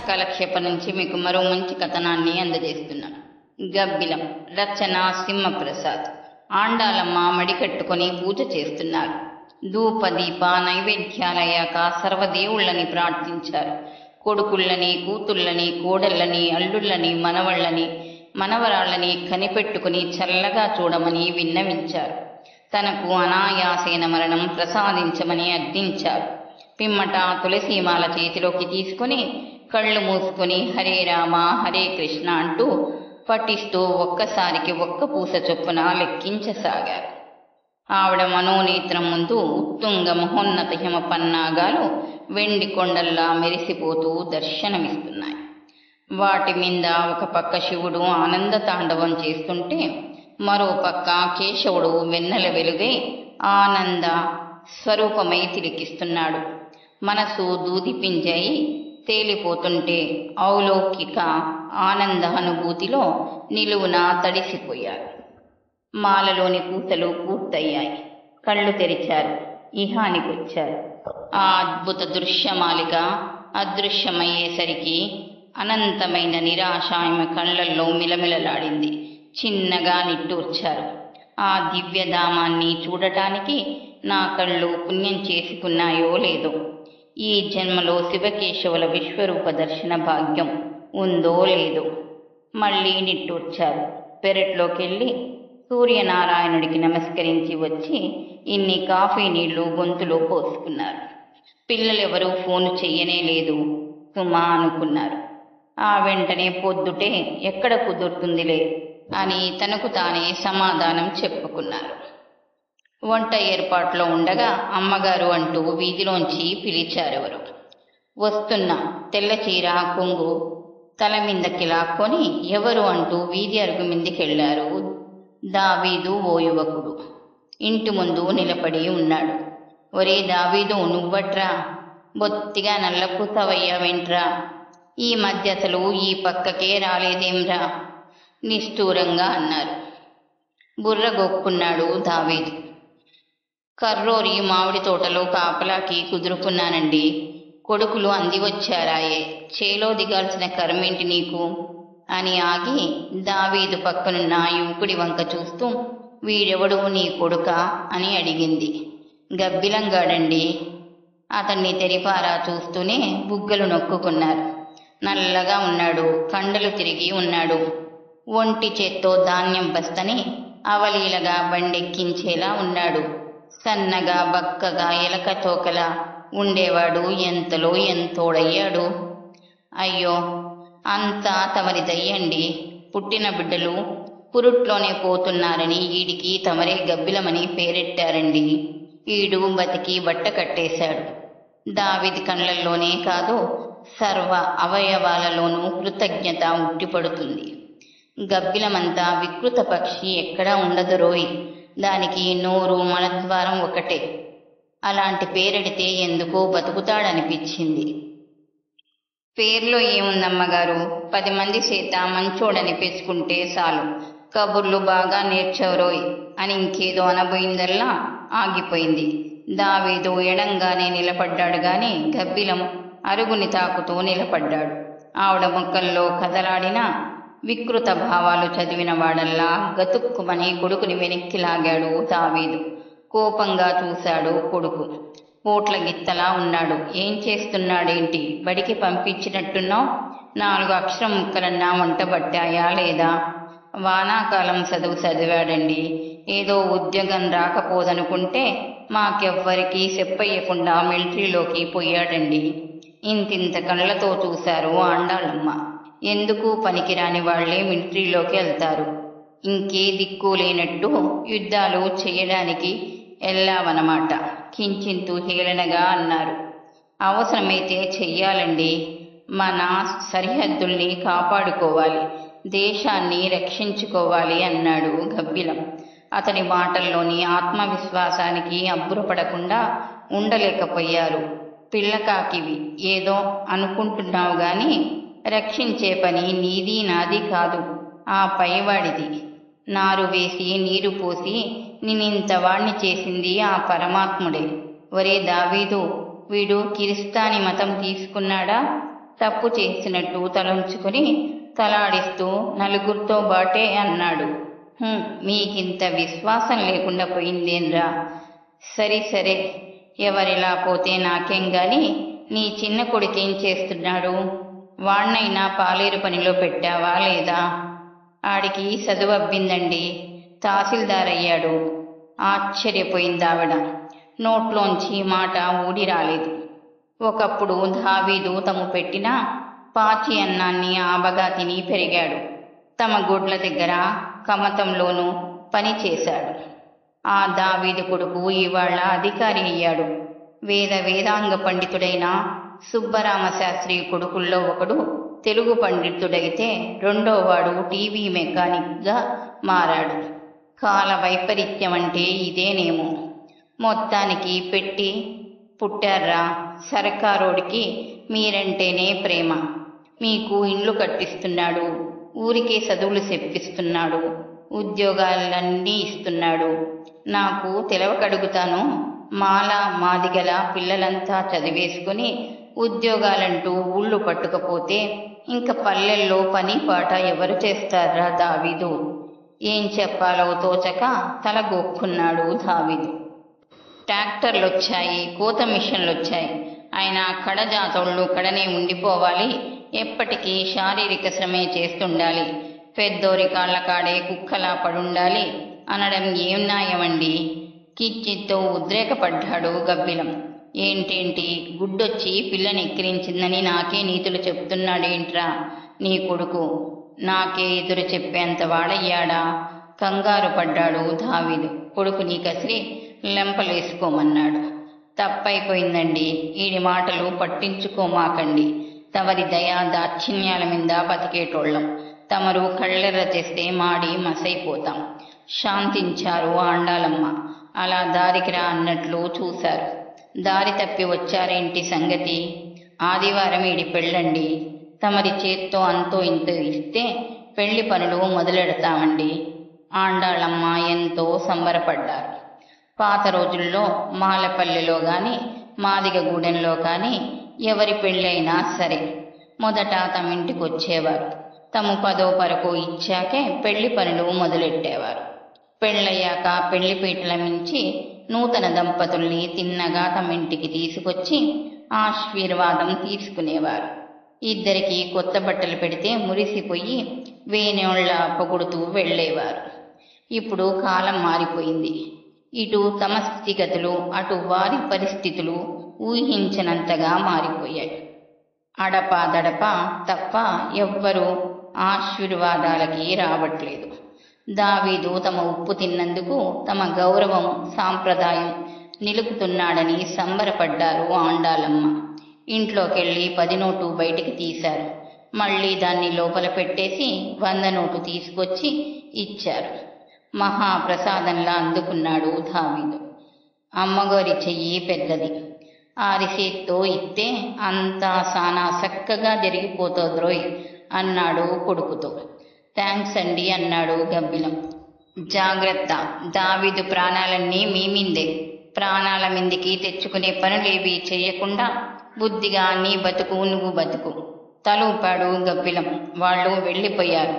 కాలక్షేపం నుంచి మీకు మరో మంచి కథనాన్ని అందజేస్తున్నాం. గబ్బిలం. రచన సింహప్రసాద్. ఆండాలమ్మ మడికట్టుకొని పూజ చేస్తున్నారు. ధూప దీప నైవేద్యాలయ్యాక సర్వదేవుళ్ళని ప్రార్థించారు. కొడుకుళ్ళని, కూతుళ్ళని, కోడళ్ళని, అల్లుళ్ళని, మనవళ్ళని, మనవరాళ్ళని కనిపెట్టుకుని చల్లగా చూడమని విన్నవించారు. తనకు అనాయాసేన మరణం ప్రసాదించమని అర్థించారు. పిమ్మట తులసీమాల చేతిలోకి తీసుకుని కళ్ళు మూసుకొని హరే రామ హరే కృష్ణ అంటూ పఠిస్తూ ఒక్కసారికి ఒక్క పూస చొప్పున లెక్కించసాగారు. ఆవిడ మనోనేత్రం ముందు ఉత్తుంగ మహోన్నత హిమ పన్నాగాలు వెండి కొండల్లా మెరిసిపోతూ దర్శనమిస్తున్నాయి. వాటి మీద ఒక పక్క శివుడు ఆనంద తాండవం చేస్తుంటే, మరో పక్క కేశవుడు వెన్నెల వెలుగై ఆనంద స్వరూపమై తిలికిస్తున్నాడు. మనసు దూదిపింజై తేలిపోతుంటే ఔలౌకిక ఆనంద అనుభూతిలో నిలువున తడిసిపోయారు. మాలలోని పూసలు పూర్తయ్యాయి. కళ్ళు తెరిచారు. ఇహానికొచ్చారు. ఆ అద్భుత దృశ్యమాలిక అదృశ్యమయ్యేసరికి అనంతమైన నిరాశ ఆమె కళ్ళల్లో మిలమిలలాడింది. చిన్నగా నిట్టూర్చారు. ఆ దివ్యధామాన్ని చూడటానికి నా కళ్ళు పుణ్యం చేసుకున్నాయో లేదో, ఈ జన్మలో శివకేశవుల విశ్వరూప దర్శన భాగ్యం ఉందో లేదో. మళ్ళీ నిట్టూర్చారు. పెరట్లోకెళ్ళి సూర్యనారాయణుడికి నమస్కరించి వచ్చి ఇన్ని కాఫీ నీళ్లు గొంతులో పోసుకున్నారు. పిల్లలెవరూ ఫోను చెయ్యనే లేదు సుమా అనుకున్నారు. ఆ వెంటనే పొద్దుటే ఎక్కడ కుదురుతుందిలే అని తనకు తానే సమాధానం చెప్పుకున్నారు. వంట ఏర్పాట్లో ఉండగా అమ్మగారు అంటూ వీధిలోంచి పిలిచారెవరు. వస్తున్నా తెల్ల చీర కొంగు తల మీదకి లాక్కొని ఎవరు అంటూ వీధి అరుగు మీదకెళ్లారు దావీదు ఓ యువకుడు. ఇంటి ముందు నిలబడి ఉన్నాడు. ఒరే దావీదు, నువ్వట్రా? బొత్తిగా నల్లపూసవయ్యావేంట్రా? ఈ మధ్య అసలు ఈ పక్కకే రాలేదేంరా? నిష్ఠూరంగా అన్నారు. బుర్ర గొక్కున్నాడు దావీదు. కర్రోరి మామిడి తోటలో కాపలాకి కుదురుకున్నానండి. కొడుకులు అంది వచ్చారాయే, చేలో దిగాల్సిన కర్మేంటి నీకు అని ఆగి దావీదు పక్కనున్న యువకుడి వంక చూస్తూ, వీడెవడు నీ కొడుకా అని అడిగింది. గబ్బిలంగాడండి. అతన్ని తెరిపారా చూస్తూనే బుగ్గలు నొక్కుకున్నారు. నల్లగా ఉన్నాడు, కండలు తిరిగి ఉన్నాడు. ఒంటి చేత్తో ధాన్యం బస్తని అవలీలగా బండెక్కించేలా ఉన్నాడు. సన్నగా బక్కగా ఎలక తోకలా ఉండేవాడు ఎంతలో ఎంతోడయ్యాడు. అయ్యో, అంతా తమరి దయ్యండి. పుట్టిన బిడ్డలు పురుట్లోనే పోతున్నారని ఈడికి తమరే గబ్బిలమని పేరెట్టారండి. ఈడు బతికి బట్ట కట్టేశాడు. దావీది కళ్ళల్లోనే కాదు సర్వ అవయవాలలోనూ కృతజ్ఞత ఉట్టిపడుతుంది. గబ్బిలమంతా వికృత పక్షి ఎక్కడా ఉండదు రోయ్. దానికి నోరు మలద్వారం ఒకటే. అలాంటి పేరెడితే ఎందుకో బతుకుతాడనిపించింది. పేర్లో ఏముందమ్మగారు, 10 మంది చేత మంచోడనిపించుకుంటే చాలు. కబుర్లు బాగా నేర్చవరోయ్ అని ఇంకేదో అనబోయిందల్లా ఆగిపోయింది. దావీదు ఎడంగానే నిలబడ్డాడు గాని గబ్బిలం అరుగుని తాకుతూ నిలబడ్డాడు. ఆవిడ ముఖంలో కదలాడిన వికృత భావాలు చదివిన వాడల్లా గతుక్కుమని కొడుకుని వెనక్కి లాగాడు దావీదు. కోపంగా చూశాడు కొడుకు. పోట్ల గిత్తలా ఉన్నాడు. ఏం చేస్తున్నాడేంటి? బడికి పంపించినట్టున్నావు. 4 అక్షరం ముక్కలన్నా వంట పట్టాయా లేదా? వానాకాలం చదువు చదివాడండి. ఏదో ఉద్యోగం రాకపోదనుకుంటే మాకెవ్వరికీ చెప్పయ్యకుండా మిలిటరీలోకి పోయాడండి. ఇంతింత కళ్ళతో చూశారు ఆండాళ్ళమ్మ. ఎందుకు పనికిరాని వాళ్లే మిలిటరీలోకి వెళ్తారు. ఇంకే దిక్కు లేనట్టు యుద్ధాలు చేయడానికి వెళ్ళావన్నమాట. కించింతు హేళనగా అన్నారు. అవసరమైతే చెయ్యాలండి. మన సరిహద్దుల్ని కాపాడుకోవాలి, దేశాన్ని రక్షించుకోవాలి అన్నాడు గబ్బిలం. అతని మాటల్లోని ఆత్మవిశ్వాసానికి అబ్బురపడకుండా ఉండలేకపోయారు. పిల్లకాకివి, ఏదో అనుకుంటున్నావు గాని రక్షించే పని నీది నాది కాదు, ఆ పైవాడిది. నారు వేసి నీరు పోసి నిన్నింతవాణ్ణి చేసింది ఆ పరమాత్ముడే. ఒరే దావీదు, వీడు కిరిస్తాని మతం తీసుకున్నాడా? తప్పు చేసినట్టు తలంచుకొని తలాడిస్తూ నలుగురితో బాటే అన్నాడు. మీకింత విశ్వాసం లేకుండా పోయిందేంరా? సరే ఎవరిలా పోతే నాకేం గాని నీ చిన్న కొడుకేం చేస్తున్నాడు? వాణ్ణైనా పాలేరు పనిలో పెట్టావా లేదా? ఆడికి చదువు అబ్బిందండి, తహసీల్దార్ అయ్యాడు. ఆశ్చర్యపోయిందావిడ. నోట్లోంచి మాట ఊడి రాలేదు. ఒకప్పుడు దావీదు తము పెట్టిన పాచి అన్నాన్ని ఆబగా తిని పెరిగాడు. తమ గొడ్ల దగ్గర కమతంలోనూ పని చేశాడు. ఆ దావీదు కొడుకు ఇవాళ అధికారి అయ్యాడు. వేదాంగ పండితుడైన సుబ్బరామశాస్త్రి కొడుకుల్లో ఒకడు తెలుగు పండితుడైతే రెండోవాడు టీవీ మెకానిక్గా మారాడు. కాల వైపరీత్యం అంటే ఇదేనేమో. మొత్తానికి పెట్టి పుట్టారా. సర్కారోడికి మీరంటేనే ప్రేమ. మీకు ఇండ్లు కట్టిస్తున్నాడు, ఊరికే చదువులు చెప్పిస్తున్నాడు, ఉద్యోగాలన్నీ ఇస్తున్నాడు. నాకు తెలవకడుగుతాను, మాదిగల పిల్లలంతా చదివేసుకుని ఉద్యోగాలంటూ ఊళ్ళు పట్టుకపోతే ఇంక పల్లెల్లో పని పాట ఎవరు చేస్తారా దావీదు? ఏం చెప్పాలో తోచక తలగొక్కున్నాడు దావీదు. ట్రాక్టర్లొచ్చాయి, కోత మిషన్లొచ్చాయి. ఆయన కడజాతోళ్ళు కడనే ఉండిపోవాలి, ఎప్పటికీ శారీరక శ్రమే చేస్తుండాలి, పెద్దోరి కాళ్ల కాడే కుక్కలా పడుండాలి అనడం ఏం న్యాయమండి? కిచ్చితో ఉద్రేకపడ్డాడు గబ్బిలం. ఏంటేంటి, గుడ్డొచ్చి పిల్లని ఎక్కిరించిందని నాకే నీతులు చెప్తున్నాడేంట్రా నీ కొడుకు? నాకే ఎదురు చెప్పేంత వాడయ్యాడా? కంగారు పడ్డాడు దావీదు. కొడుకుని కసిరి లెంపలేసుకోమన్నాడు. తప్పైపోయిందండి, ఈడి మాటలు పట్టించుకోమాకండి. తమరి దయా దాక్షిణ్యాల మీద బతికేటోళ్ళం. తమరు కళ్ళెర్ర చేస్తే మాడి మసైపోతాం. శాంతించారు ఆండాలమ్మ. అలా దారికి రా అన్నట్లు చూశారు. దారి తప్పి వచ్చారేంటి సంగతి? ఆదివారం ఈడి పెళ్ళండి. తమరి చేత్తో అంతో ఇంతో ఇస్తే పెళ్లి పనులు మొదలెడతామండి. ఆండాళమ్మ ఎంతో సంబరపడ్డారు. పాత రోజుల్లో మాలపల్లెలో గాని మాదిగగూడెంలో కానీ ఎవరి పెళ్ళైనా సరే మొదట తమింటికి వచ్చేవారు. తము 10వ పరకు ఇచ్చాకే పెళ్లి పనులు మొదలెట్టేవారు. పెళ్ళయ్యాక పెళ్లిపీటల మించి నూతన దంపతుల్ని తిన్నగా తమింటికి తీసుకొచ్చి ఆశీర్వాదం తీసుకునేవారు. ఇద్దరికి కొత్త బట్టలు పెడితే మురిసిపోయి వేణోళ్ల పొగుడుతూ వెళ్లేవారు. ఇప్పుడు కాలం మారిపోయింది. ఇటు తమ స్థితిగతులు, అటు వారి పరిస్థితులు ఊహించనంతగా మారిపోయాయి. అడపాదడపా తప్ప ఎవ్వరూ ఆశీర్వాదాలకి రావట్లేదు. దావీదు తమ ఉప్పు తిన్నందుకు తమ గౌరవం, సాంప్రదాయం నిలుపుతున్నాడని సంబరపడ్డారు ఆండాలమ్మ. ఇంట్లోకెళ్ళి 10 నోటు బయటికి తీశారు. మళ్ళీ దాన్ని లోపల పెట్టేసి 100 నోటు తీసుకొచ్చి ఇచ్చారు. మహాప్రసాదంలా అందుకున్నాడు దావీదు. అమ్మగారి చెయ్యి పెద్దది. ఆరిసేత్తో ఇస్తే అంతా సానా చక్కగా జరిగిపోతుంద్రోయ్ అన్నాడు కొడుకుతో. థ్యాంక్స్ అండి అన్నాడు గబ్బిలం. జాగ్రత్త, దావీదు ప్రాణాలన్నీ మీమిందే. ప్రాణాల మిందికి తెచ్చుకునే పనులేవి చెయ్యకుండా బుద్ధిగా నీ బతుకు నువ్వు బతుకు తలూపాడు గబ్బిలం. వాళ్ళు వెళ్ళిపోయారు.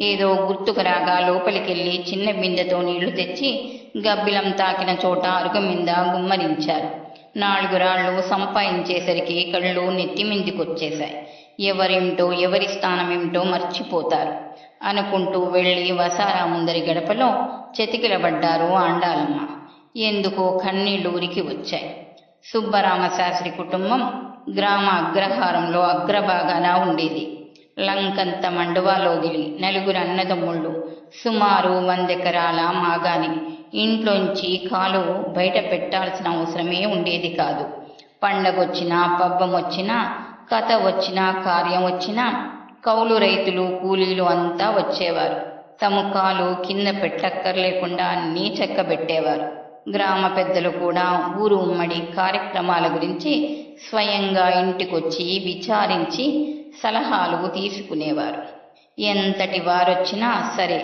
ఏదో గుర్తుకు రాగా లోపలికెళ్ళి చిన్న బిందెతో నీళ్లు తెచ్చి గబ్బిలం తాకిన చోట అరుగు మీద గుమ్మరించారు. 4 రాళ్లు సంపాదించేసరికి కళ్ళు నెత్తిమిందికొచ్చేశాయి. ఎవరేమిటో ఎవరి స్థానమేమిటో మర్చిపోతారు అనుకుంటూ వెళ్ళి వసారా ముందరి గడపలో చెతికిలబడ్డారు ఆండాలమ్మ. ఎందుకో కన్నీళ్లు ఉరికి వచ్చాయి. సుబ్బరామశాస్త్రి కుటుంబం గ్రామ అగ్రహారంలో అగ్రభాగాన ఉండేది. లంకంత మండువాలోగిలి, 4 అన్నదమ్ముళ్ళు, సుమారు 100 ఎకరాల మాగాని. ఇంట్లోంచి కాలు బయట పెట్టాల్సిన అవసరమే ఉండేది కాదు. పండగొచ్చినా, పబ్బం వచ్చినా, కథ వచ్చినా, కార్యం వచ్చినా కౌలు రైతులు, కూలీలు అంతా వచ్చేవారు. తమ కాలు కింద పెట్టక్కర్లేకుండా అన్నీ చక్కబెట్టేవారు. గ్రామ పెద్దలు కూడా ఊరు ఉమ్మడి కార్యక్రమాల గురించి స్వయంగా ఇంటికొచ్చి విచారించి సలహాలు తీసుకునేవారు. ఎంతటి వారొచ్చినా సరే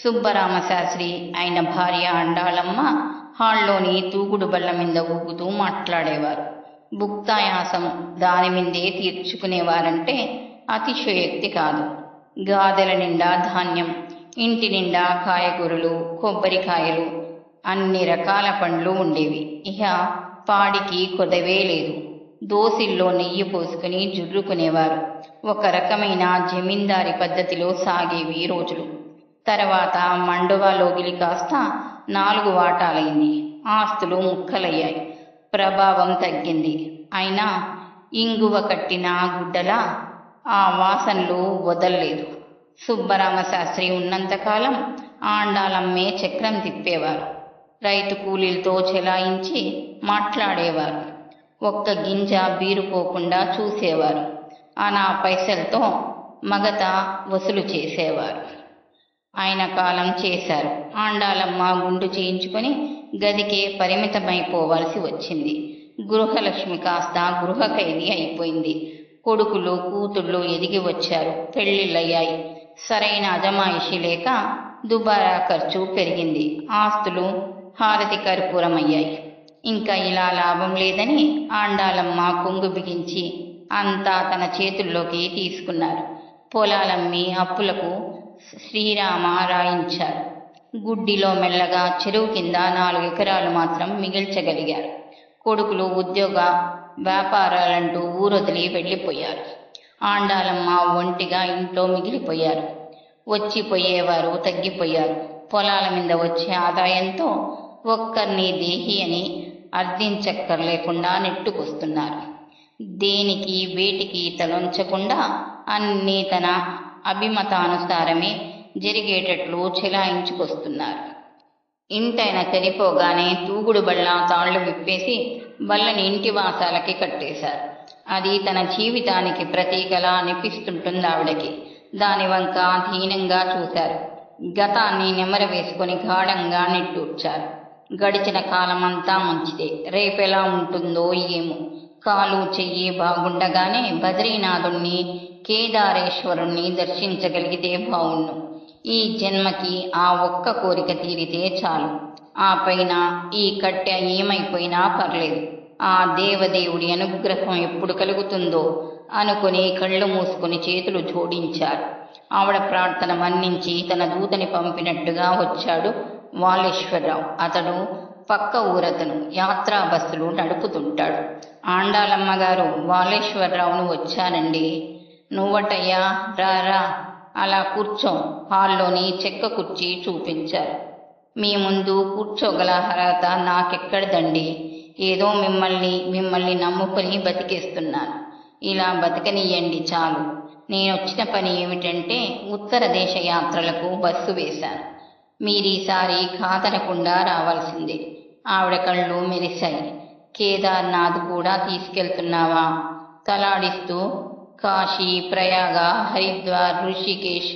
సుబ్బరామశాస్త్రి ఆయన భార్య అండాళమ్మ హాల్లోని తూగుడు బల్ల మీద ఊగుతూ మాట్లాడేవారు. భుక్తాయాసం దాని మీదే తీర్చుకునేవారంటే అతిశయోక్తి కాదు. గాదెల నిండా ధాన్యం, ఇంటి నిండా కాయగూరలు, కొబ్బరికాయలు, అన్ని రకాల పండ్లు ఉండేవి. ఇహ పాడికి కొదవే లేదు. దోసిల్లో నెయ్యి పోసుకుని జుర్రుకునేవారు. ఒక రకమైన జమీందారి పద్ధతిలో సాగేవి రోజులు. తర్వాత మండువాలోగిలి కాస్త 4 వాటాలైంది. ఆస్తులు ముక్కలయ్యాయి. ప్రభావం తగ్గింది. అయినా ఇంగువ కట్టిన గుడ్డలా ఆ వాసనలు వదల్లేదు. సుబ్బరామశాస్త్రి ఉన్నంతకాలం ఆండాలమ్మే చక్రం తిప్పేవారు. రైతు కూలీలతో చెలాయించి మాట్లాడేవారు. ఒక్క గింజ బీరుపోకుండా చూసేవారు. అనా పైసలతో మగత వసూలు చేసేవారు. ఆయన కాలం చేశారు. ఆండాలమ్మ గుండు చేయించుకొని గదికే పరిమితమైపోవలసి వచ్చింది. గృహలక్ష్మి కాస్త గృహ ఖైదీ అయిపోయింది. కొడుకులు కూతుళ్ళు ఎదిగి వచ్చారు. పెళ్లిళ్ళయ్యాయి. సరైన అజమాయిషి లేక దుబారా ఖర్చు పెరిగింది. ఆస్తులు హారతి కర్పూరమయ్యాయి. ఇంకా ఇలా లాభం లేదని ఆండాలమ్మ కొంగు బిగించి అంతా తన చేతుల్లోకి తీసుకున్నారు. పొలాలమ్మి అప్పులకు శ్రీరామ రాయించారు. గుడ్డిలో మెల్లగా చెరువు కింద 4 ఎకరాలు మాత్రం మిగిల్చగలిగారు. కొడుకులు ఉద్యోగ వ్యాపారాలంటూ ఊరొదిలి వెళ్ళిపోయారు. ఆండాలమ్మ ఒంటిగా ఇంట్లో మిగిలిపోయారు. వచ్చిపోయేవారు తగ్గిపోయారు. పొలాల మీద వచ్చే ఆదాయంతో ఒక్కరిని దేహి అని అర్థించక్కర్లేకుండా నెట్టుకొస్తున్నారు. దేనికి వేటికి తలొంచకుండా అన్నీ తన అభిమతానుసారమే జరిగేటట్లు చెలాయించుకొస్తున్నారు. ఇంటైన చనిపోగానే తూగుడు బళ్ళ తాళ్లు విప్పేసి బల్లని ఇంటి వాసాలకి కట్టేశారు. అది తన జీవితానికి ప్రతీకలా అనిపిస్తుంటుంది ఆవిడకి. దాని వంక దీనంగా చూశారు. గతాన్ని నెమర వేసుకొని గాఢంగా నిట్టూర్చారు. గడిచిన కాలమంతా మంచిదే. రేపెలా ఉంటుందో ఏమో. కాలు చెయ్యి బాగుండగానే బద్రీనాథుణ్ణి, కేదారేశ్వరుణ్ణి దర్శించగలిగితే బావుణ్ణు. ఈ జన్మకి ఆ ఒక్క కోరిక తీరితే చాలు. ఆ పైన ఈ కట్టె ఏమైపోయినా పర్లేదు. ఆ దేవదేవుడి అనుగ్రహం ఎప్పుడు కలుగుతుందో అనుకుని కళ్ళు మూసుకొని చేతులు జోడించారు. ఆవిడ ప్రార్థన మన్నించి తన దూతని పంపినట్టుగా వచ్చాడు వాలేశ్వరరావు. అతడు పక్క ఊరతను. యాత్రా బస్సులు నడుపుతుంటాడు. ఆండాలమ్మగారు, వాలేశ్వరరావును వచ్చానండి. నువ్వటయ్యా, రారా, అలా కూర్చో. హాల్లోని చెక్క కుర్చీ చూపించారు. మీ ముందు కూర్చోగల అర్హత నాకెక్కడదండి. ఏదో మిమ్మల్ని నమ్ముకొని బతికేస్తున్నాను. ఇలా బతకనియ్యండి చాలు. నేనొచ్చిన పని ఏమిటంటే ఉత్తర దేశ యాత్రలకు బస్సు వేశాను. మీరీసారి కాదనకుండా రావాల్సిందే. ఆవిడ కళ్ళు మెరిశాయి. కేదార్నాథ్ కూడా తీసుకెళ్తున్నావా? తలాడిస్తూ కాశీ, ప్రయాగ, హరిద్వార్, ఋషికేశ్,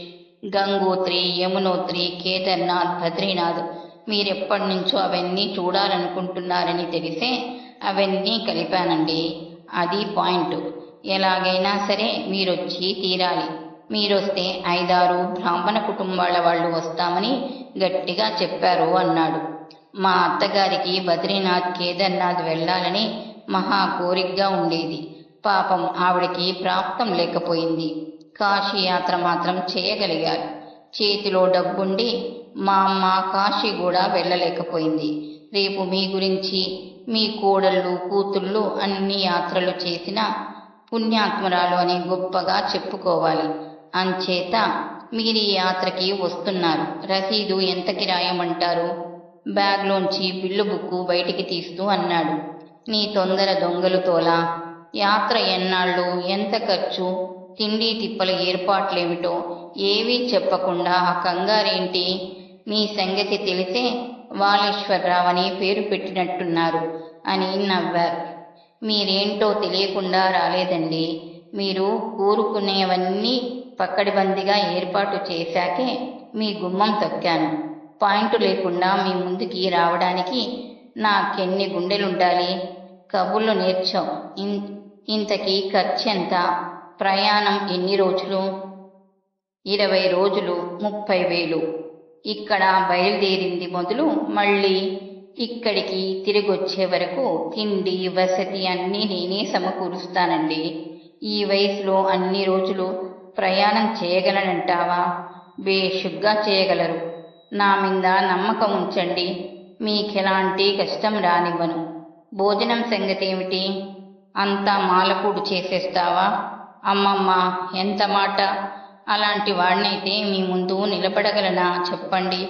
గంగోత్రి, యమునోత్రి, కేదార్నాథ్, బద్రీనాథ్ మీరెప్పటి నుంచో అవన్నీ చూడాలనుకుంటున్నారని తెలిసే అవన్నీ కలిపానండి. అది పాయింట్. ఎలాగైనా సరే మీరొచ్చి తీరాలి. మీరొస్తే 5-6 బ్రాహ్మణ కుటుంబాల వాళ్ళు వస్తామని గట్టిగా చెప్పారు అన్నాడు. మా అత్తగారికి బద్రీనాథ్, కేదార్నాథ్ వెళ్ళాలని మహా కోరికగా ఉండేది. పాపం ఆవిడకి ప్రాప్తం లేకపోయింది. కాశీ యాత్ర మాత్రం చేయగలిగారు. చేతిలో డబ్బుండి మా అమ్మ కాశీ కూడా వెళ్ళలేకపోయింది. రేపు మీ గురించి మీ కోడళ్ళు, కూతుళ్ళు అన్ని యాత్రలు చేసిన పుణ్యాత్మరాలు అని గొప్పగా చెప్పుకోవాలి. అంచేత మీరు ఈ యాత్రకి వస్తున్నారు. రసీదు ఎంతకి రాయమంటారు? బ్యాగ్లోంచి బిల్లు బుక్కు బయటికి తీస్తూ అన్నాడు. నీ తొందర దొంగలు తోలా. యాత్ర ఎన్నాళ్ళు, ఎంత ఖర్చు, తిండి తిప్పల ఏర్పాట్లేమిటో ఏవీ చెప్పకుండా ఆ కంగారేంటి? మీ సంగతి తెలిసే వాలేశ్వరరావు అని పేరు పెట్టినట్టున్నారు అని నవ్వారు. మీరేంటో తెలియకుండా రాలేదండి. మీరు కోరుకునేవన్నీ పక్కడిబందిగా ఏర్పాటు చేశాకే మీ గుమ్మం తొక్కాను. పాయింట్ లేకుండా మీ ముందుకి రావడానికి నాకెన్ని గుండెలుండాలి? కబుర్లు నేర్చావు. ఇంతకీ ఖర్చెంత? ప్రయాణం ఎన్ని రోజులు? 20 రోజులు, 30,000. ఇక్కడ బయలుదేరింది మొదలు మళ్ళీ ఇక్కడికి తిరిగొచ్చే వరకు తిండి వసతి అన్నీ నేనే సమకూరుస్తానండి. ఈ వయసులో అన్ని రోజులు ప్రయాణం చేయగలనంటావా? బేషుగ్గా చేయగలరు. నా మీద నమ్మకం ఉంచండి. మీకెలాంటి కష్టం రానివ్వను. భోజనం సంగతి ఏమిటి? అంతా మాలకూడు చేసేస్తావా? అమ్మమ్మ, ఎంత మాట! అలాంటి వాడినైతే మీ ముందు నిలబడగలనా చెప్పండి.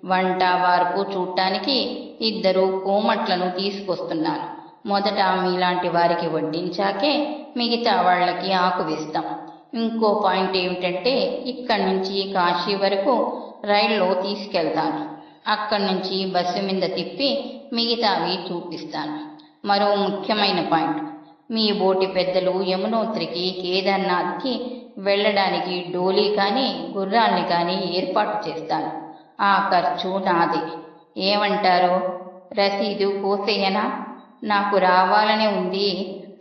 వంట వార్పు చూడటానికి 2 కోమట్లను తీసుకొస్తున్నాను. మొదట మీలాంటి వారికి వడ్డించాకే మిగతా వాళ్ళకి ఆకు వేస్తాం. ఇంకో పాయింట్ ఏమిటంటే, ఇక్కడి నుంచి కాశీ వరకు రైల్లో తీసుకెళ్తాను. అక్కడి నుంచి బస్సు మీద తిప్పి మిగతావి చూపిస్తాను. మరో ముఖ్యమైన పాయింట్, మీ బోటి పెద్దలు యమునోత్రికి కేదార్నాథ్కి వెళ్ళడానికి డోలీ కానీ గుర్రాల్ని కానీ ఏర్పాటు చేస్తాను. ఆ ఖర్చు నాదే. ఏమంటారో? రసీదు కోసేయనా? నాకు రావాలని ఉంది.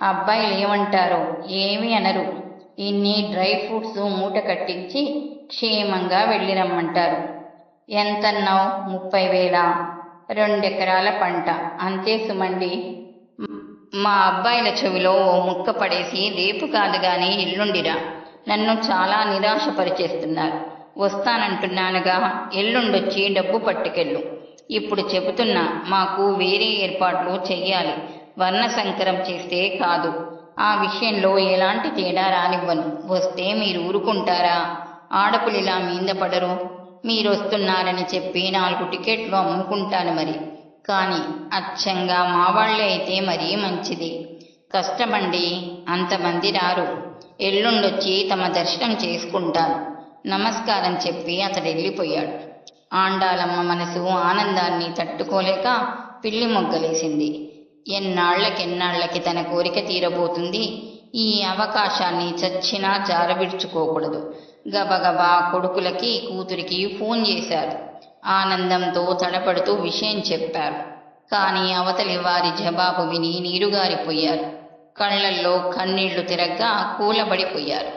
అబ్బాయిలు ఏమంటారో? ఏమీ అనరు. ఇన్ని డ్రై ఫ్రూట్స్ మూట కట్టించి క్షేమంగా వెళ్ళి రమ్మంటారు. ఎంతన్నావు? 30,000. 2 ఎకరాల పంట అంతే సుమండి. మా అబ్బాయిల చెవిలో ఓ ముక్క పడేసి రేపు కాదు గాని ఎల్లుండిరా. నన్ను చాలా నిరాశపరిచేస్తున్నారు. వస్తానంటున్నానుగా, ఎల్లుండొచ్చి డబ్బు పట్టుకెళ్ళు. ఇప్పుడు చెబుతున్నా, మాకు వేరే ఏర్పాట్లు చెయ్యాలి. వర్ణ సంకరం చేస్తే కాదు. ఆ విషయంలో ఎలాంటి తేడా రానివ్వను. వస్తే మీరు ఊరుకుంటారా? ఆడపులిలా మీద పడరు. మీరొస్తున్నారని చెప్పి 4 టికెట్లు అమ్ముకుంటాను మరి. కానీ అచ్చంగా మా వాళ్ళే అయితే మరీ మంచిది. కష్టమండి, అంతమంది రారు. ఎల్లుండొచ్చి తమ దర్శనం చేసుకుంటాను. నమస్కారం చెప్పి అతడు వెళ్ళిపోయాడు. ఆండాలమ్మ మనసు ఆనందాన్ని తట్టుకోలేక పిల్లి మొగ్గలేసింది. ఎన్నాళ్లకి తన కోరిక తీరబోతుంది. ఈ అవకాశాన్ని చచ్చినా జారవిడ్చుకోకూడదు. గబగబా కొడుకులకి కూతురికి ఫోన్ చేశారు. ఆనందంతో తడపడుతూ విషయం చెప్పారు. కానీ అవతలి వారి జవాబు విని నీరుగారిపోయారు. కళ్లల్లో కన్నీళ్లు తిరగ్గా కూలబడిపోయారు.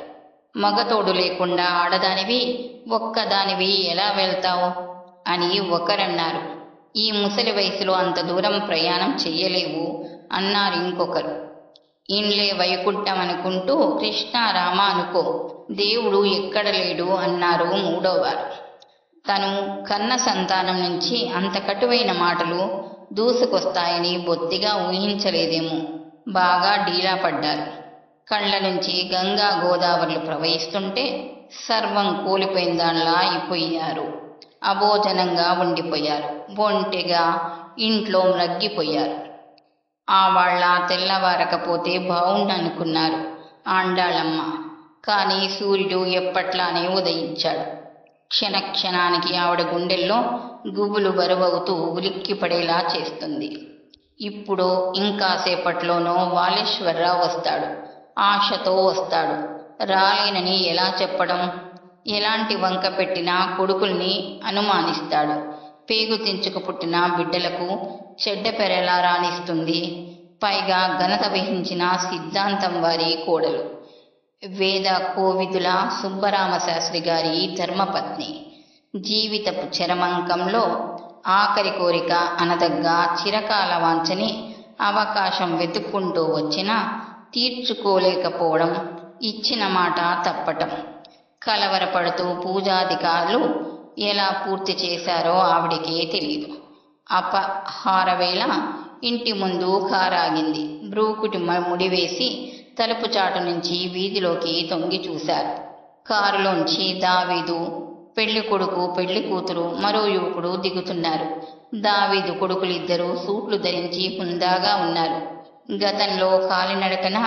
మగతోడు లేకుండా ఆడదానివి ఒక్కదానివి ఎలా వెళ్తావు అని ఒకరన్నారు. ఈ ముసలి వయసులో అంత దూరం ప్రయాణం చెయ్యలేవు అన్నారు ఇంకొకరు. ఇండ్లే వైకుంఠం అనుకుంటూ కృష్ణారామ అనుకో, దేవుడు ఎక్కడ లేడు అన్నారు మూడోవారు. తను కన్న సంతానం నుంచి అంత కటువైన మాటలు దూసుకొస్తాయని బొత్తిగా ఊహించలేదేమో. బాగా డీలా పడ్డారు. కళ్ళ నుంచి గంగా గోదావరులు ప్రవహిస్తుంటే సర్వం కోల్పోయిన దానిలా అయిపోయారు. అభోజనంగా ఉండిపోయారు. ఒంటెగా ఇంట్లో మ్రగ్గిపోయారు. ఆ వాళ్ళ తెల్లవారకపోతే బావుండనుకున్నారు ఆండాళమ్మ. కానీ సూర్యుడు ఎప్పట్లానే ఉదయించాడు. క్షణక్షణానికి ఆవిడ గుండెల్లో గుబులు బరువవుతూ ఉలిక్కిపడేలా చేస్తుంది. ఇప్పుడు ఇంకాసేపట్లోనో వాలేశ్వరరావు వస్తాడు. ఆశతో వస్తాడు. రాలేనని ఎలా చెప్పడం? ఎలాంటి వంక పెట్టినా కొడుకుల్ని అనుమానిస్తాడు. పేగు తెంచుకు పుట్టిన బిడ్డలకు చెడ్డ పెరెలా రాణిస్తుంది. పైగా ఘనత వహించిన సిద్ధాంతం వారి కోడలు. వేద కోవిదుల సుబ్బరామశాస్త్రి గారి ధర్మపత్ని. జీవితపు చరమంకంలో ఆఖరి కోరిక అనదగ్గ చిరకాల వాంఛని అవకాశం వెతుక్కుంటూ వచ్చినా తీర్చుకోలేకపోవడం, ఇచ్చిన మాట తప్పటం. కలవరపడుతూ పూజాధికారులు ఎలా పూర్తి చేశారో ఆవిడికే తెలియదు. అపహారవేళ ఇంటి ముందు కారాగింది. బ్రూకుటి ముడివేసి తలుపు చాటు నుంచి వీధిలోకి తొంగి చూశారు. కారులోంచి దావీదు, పెళ్లి కొడుకు పెళ్లి కూతురు మరో యువకుడు దిగుతున్నారు. దావీదు కొడుకులిద్దరూ సూట్లు ధరించి హుందాగా ఉన్నారు. గతంలో కాలినడకన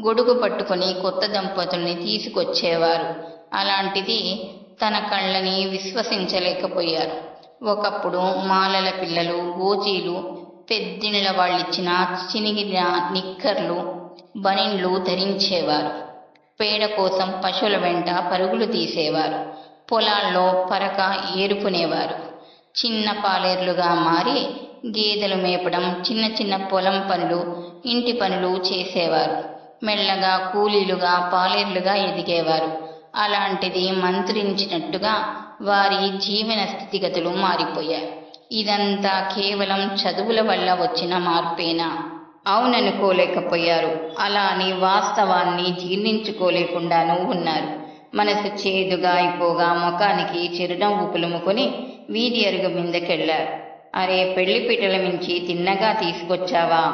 గొడుగు పట్టుకుని కొత్త దంపతుల్ని తీసుకొచ్చేవారు. అలాంటిది తన కళ్ళని విశ్వసించలేకపోయారు. ఒకప్పుడు మాలల పిల్లలు, గోచీలు, పెద్దిళ్ళ వాళ్ళిచ్చిన చినిగిన నిక్కర్లు, బనిన్లు ధరించేవారు. పేడ కోసం పశువుల వెంట పరుగులు తీసేవారు. పొలాల్లో పరక ఏరుకునేవారు. చిన్న పాలేర్లుగా మారి గేదెలు మేపడం, చిన్న చిన్న పొలం పనులు, ఇంటి పనులు చేసేవారు. మెల్లగా కూలీలుగా పాలేర్లుగా ఎదిగేవారు. అలాంటిది మంత్రించినట్టుగా వారి జీవన స్థితిగతులు మారిపోయాయి. ఇదంతా కేవలం చదువుల వల్ల వచ్చిన మార్పేనా? అవుననుకోలేకపోయారు. అలా అని వాస్తవాన్ని జీర్ణించుకోలేకుండానూ ఉన్నారు. మనసు చేదుగా అయిపోగా ముఖానికి చిరునవ్వు పులుముకొని వీధి అరుగు మీదకెళ్లారు. అరే, పెళ్లి పీటల మించి తిన్నగా తీసుకొచ్చావా?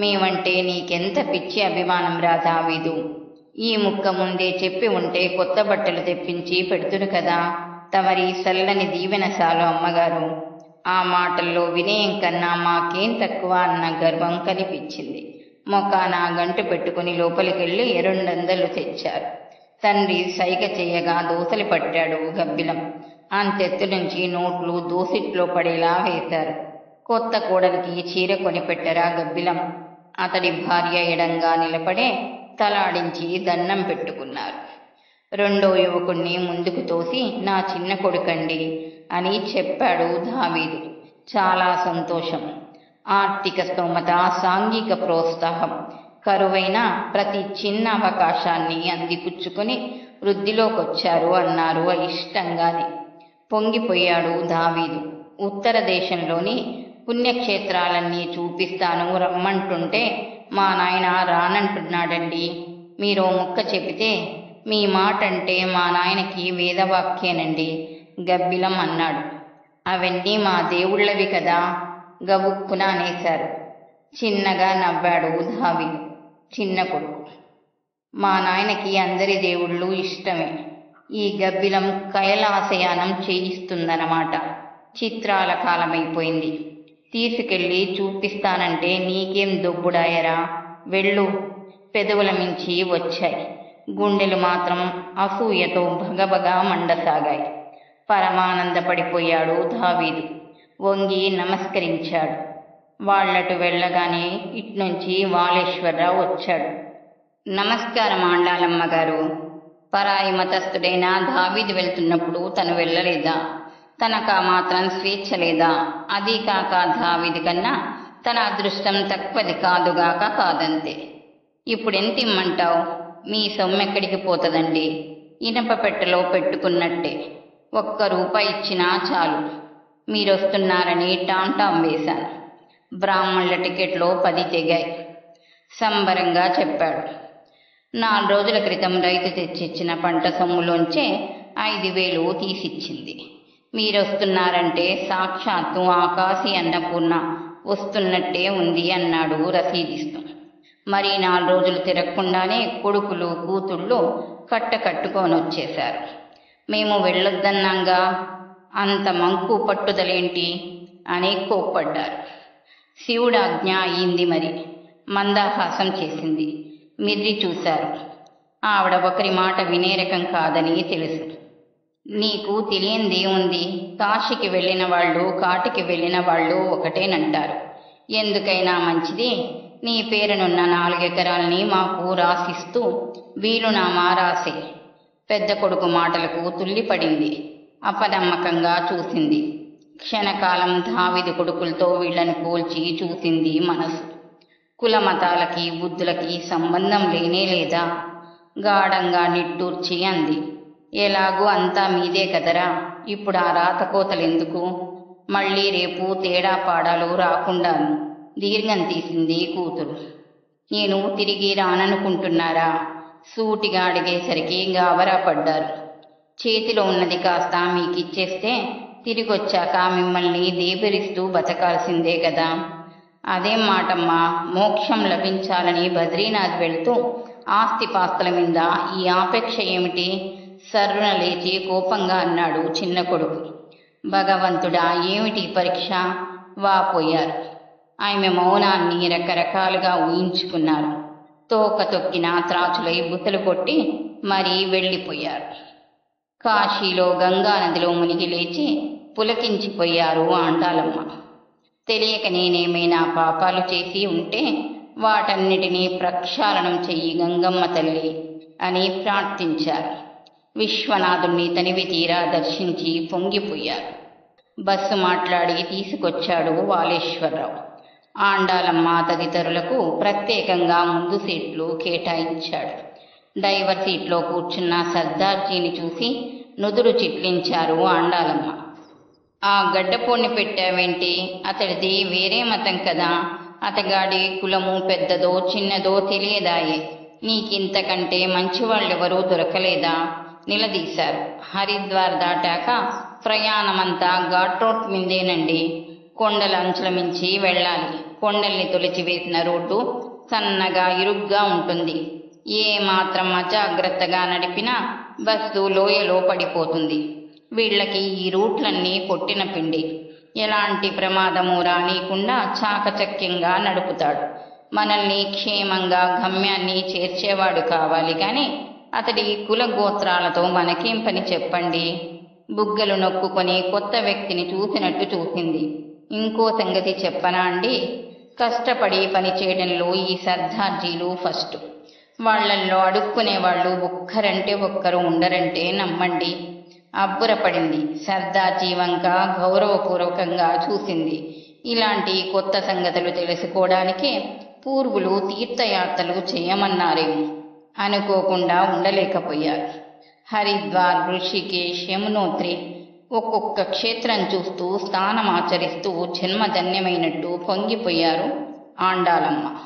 మేమంటే నీకెంత పిచ్చి అభిమానం రా దావీదు. ఈ ముక్క ముందే చెప్పి ఉంటే కొత్త బట్టలు తెప్పించి పెడుతురు కదా. తమరి సల్లని దీవెన చాలు అమ్మగారు. ఆ మాటల్లో వినయం కన్నా మాకేం తక్కువ అన్న గర్వం కనిపించింది. మొఖాన గంటు పెట్టుకుని లోపలికెళ్ళి 200 తెచ్చారు. తండ్రి సైగ చేయగా దోసలు పట్టాడు గబ్బిలం. అంతెత్తు నుంచి నోట్లు దోసిట్లో పడేలా వేశారు. కొత్త కోడలికి చీర కొనిపెట్టరా గబ్బిలం? అతడి భార్య ఎడంగా నిలబడే తలాడించి దండం పెట్టుకున్నారు. రెండో యువకుణ్ణి ముందుకు తోసి, నా చిన్న కొడుకండి అని చెప్పాడు దావీదు. చాలా సంతోషం. ఆర్థిక స్తోమత, సాంఘిక ప్రోత్సాహం కరువైన ప్రతి చిన్న అవకాశాన్ని అందిపుచ్చుకొని వృద్ధిలోకొచ్చారు అన్నారు అయిష్టంగానే. పొంగిపోయాడు దావీదు. ఉత్తర దేశంలోని పుణ్యక్షేత్రాలన్నీ చూపిస్తాను రమ్మంటుంటే మా నాయన రానంటున్నాడండి. మీరో ముక్క చెబితే మీ మాటంటే మా నాయనకి వేదవాక్యేనండి గబ్బిలం అన్నాడు. అవన్నీ మా దేవుళ్ళవి కదా గబుక్కున అనేశారు. చిన్నగా నవ్వాడు దావీదు. చిన్న కొడుకు. మా నాయనకి అందరి దేవుళ్ళు ఇష్టమే. ఈ గబ్బిలం కైలాసయానం చేయిస్తుందన్నమాట. చిత్రాల కాలమైపోయింది. తీసుకెళ్ళి చూపిస్తానంటే నీకేం దొబ్బుడాయరా? వెళ్ళు. పెదవుల మించి వచ్చాయి. గుండెలు మాత్రం అసూయతో భగభగా మండసాగాయి. పరమానందపడిపోయాడు దావీదు. వంగి నమస్కరించాడు. వాళ్లటు వెళ్ళగానే ఇట్నుంచి వాలేశ్వరరావు వచ్చాడు. నమస్కారం ఆండాలమ్మగారు. పరాయి మతస్థుడైన దావీదు వెళ్తున్నప్పుడు తను వెళ్ళలేదా? తనకా మాత్రం స్వేచ్ఛ లేదా? అదీ కాక దావీదు కన్నా తన అదృష్టం తక్కువది కాదుగాక కాదంతే. ఇప్పుడెంత ఇమ్మంటావు? మీ సొమ్మెక్కడికి పోతుందండి? ఇనప పెట్టెలో పెట్టుకున్నట్టే. ₹1 ఇచ్చినా చాలు. మీరొస్తున్నారని టాంటాం వేశాను. బ్రాహ్మణుల టికెట్లో 10 తెగాయి సంబరంగా చెప్పాడు. 4 రోజుల క్రితం రైతు తెచ్చిచ్చిన పంట సొమ్ములోంచే 5,000 తీసిచ్చింది. మీరొస్తున్నారంటే సాక్షాత్తు ఆకాశి అన్నపూర్ణ వస్తున్నట్టే ఉంది అన్నాడు రసీదిస్తూ. మరి 4 రోజులు తిరగకుండానే కొడుకులు కూతుళ్ళు కట్టుకొనొచ్చేశారు. మేము వెళ్ళొద్దన్నాంగా, అంత మంకు పట్టుదలేంటి అని కోప్పడ్డారు. శివుడాజ్ఞ అయింది మరి. మందహాసం చేసింది. మిర్రి చూశారు. ఆవిడ ఒకరి మాట వినే రకం కాదని తెలుసు. నీకు తెలియందేముంది? కాశీకి వెళ్ళిన వాళ్ళు కాటికి వెళ్ళిన వాళ్ళు ఒకటేనంటారు. ఎందుకైనా మంచిది నీ పేరునున్న 4 ఎకరాల్ని మాకు రాసిస్తూ వీలునామా రాసే. పెద్ద కొడుకు మాటలకు తుల్లిపడింది. అపనమ్మకంగా చూసింది. క్షణకాలం దావీదు కొడుకులతో వీళ్లను పోల్చి చూసింది మనసు. కులమతాలకి బుద్ధులకి సంబంధం లేనేలేదా? గాఢంగా నిట్టూర్చి అంది. ఎలాగూ అంతా మీదే కదరా, ఇప్పుడు ఆ రాతకోతలెందుకు? మళ్ళీ రేపు తేడా పాడాలు రాకుండాను దీర్ఘం తీసింది కూతురు. నేను తిరిగి రాననుకుంటున్నారా? సూటిగా అడిగేసరికి గాబరా పడ్డారు. చేతిలో ఉన్నది కాస్త మీకిచ్చేస్తే తిరిగొచ్చాక మిమ్మల్ని దేబెరిస్తూ బతకాల్సిందే కదా. అదేం మాటమ్మా? మోక్షం లభించాలని బద్రీనాథ్ వెళ్తూ ఆస్తిపాస్తుల మీద ఈ ఆపేక్ష ఏమిటి? సర్రున లేచి కోపంగా అన్నాడు చిన్న కొడుకు. భగవంతుడా, ఏమిటి పరీక్ష? వాపోయారు. ఆమె మౌనాన్ని రకరకాలుగా ఊహించుకున్నారు. తోక తొక్కిన త్రాచులై బుసలు కొట్టి మరీ వెళ్ళిపోయారు. కాశీలో గంగానదిలో మునిగి లేచి పులకించిపోయారు ఆండాలమ్మ. తెలియక నేనేమైనా పాపాలు చేసి ఉంటే వాటన్నిటినీ ప్రక్షాళనం చెయ్యి గంగమ్మ తల్లి అని ప్రార్థించారు. విశ్వనాథుణ్ణి తనివి తీరా దర్శించి పొంగిపోయారు. బస్సు మాట్లాడి తీసుకొచ్చాడు వాలేశ్వరరావు. ఆండాలమ్మ తదితరులకు ప్రత్యేకంగా ముందు సీట్లు కేటాయించాడు. డ్రైవర్ సీట్లో కూర్చున్న సర్దార్జీని చూసి నుదురు చిట్లించారు ఆండాలమ్మ. ఆ గడ్డపోడిని పెట్టావేంటి? అతడిది వేరే మతం కదా. అతగాడి కులము పెద్దదో చిన్నదో తెలియదాయే. నీకింతకంటే మంచివాళ్ళెవరూ దొరకలేదా? నిలదీశారు. హరిద్వార్ దాటాక ప్రయాణమంతా ఘాట్ రోడ్ మీదేనండి. కొండల అంచుల మించి వెళ్ళాలి. కొండల్ని తొలిచివేసిన రోడ్డు సన్నగా ఇరుగ్గా ఉంటుంది. ఏ మాత్రం అజాగ్రత్తగా నడిపినా బస్సు లోయలో పడిపోతుంది. వీళ్ళకి ఈ రూట్లన్నీ కొట్టిన పిండి. ఎలాంటి ప్రమాదము రానీయకుండా చాకచక్యంగా నడుపుతాడు. మనల్ని క్షేమంగా గమ్యాన్ని చేర్చేవాడు కావాలి కానీ అతడి కులగోత్రాలతో మనకేం పని చెప్పండి. బుగ్గలు నొక్కుకొని కొత్త వ్యక్తిని చూసినట్టు చూసింది. ఇంకో సంగతి చెప్పనా అండి? కష్టపడి పని చేయడంలో ఈ సర్దార్జీలు ఫస్ట్. వాళ్లల్లో అడుక్కునేవాళ్ళు ఒక్కరంటే ఒక్కరు ఉండరంటే నమ్మండి. అబ్బురపడింది. సర్దార్జీ వంక గౌరవపూర్వకంగా చూసింది. ఇలాంటి కొత్త సంగతులు తెలుసుకోవడానికే పూర్వులు తీర్థయాత్రలు చేయమన్నారేమో. అనుకోకుండా ఉండలేకపోయారు. హరిద్వార్, ఋషికేశ్, యమునోత్రి ఒక్కొక్క క్షేత్రం చూస్తూ స్నానమాచరిస్తూ జన్మధన్యమైనట్టు పొంగిపోయారు ఆండాలమ్మ.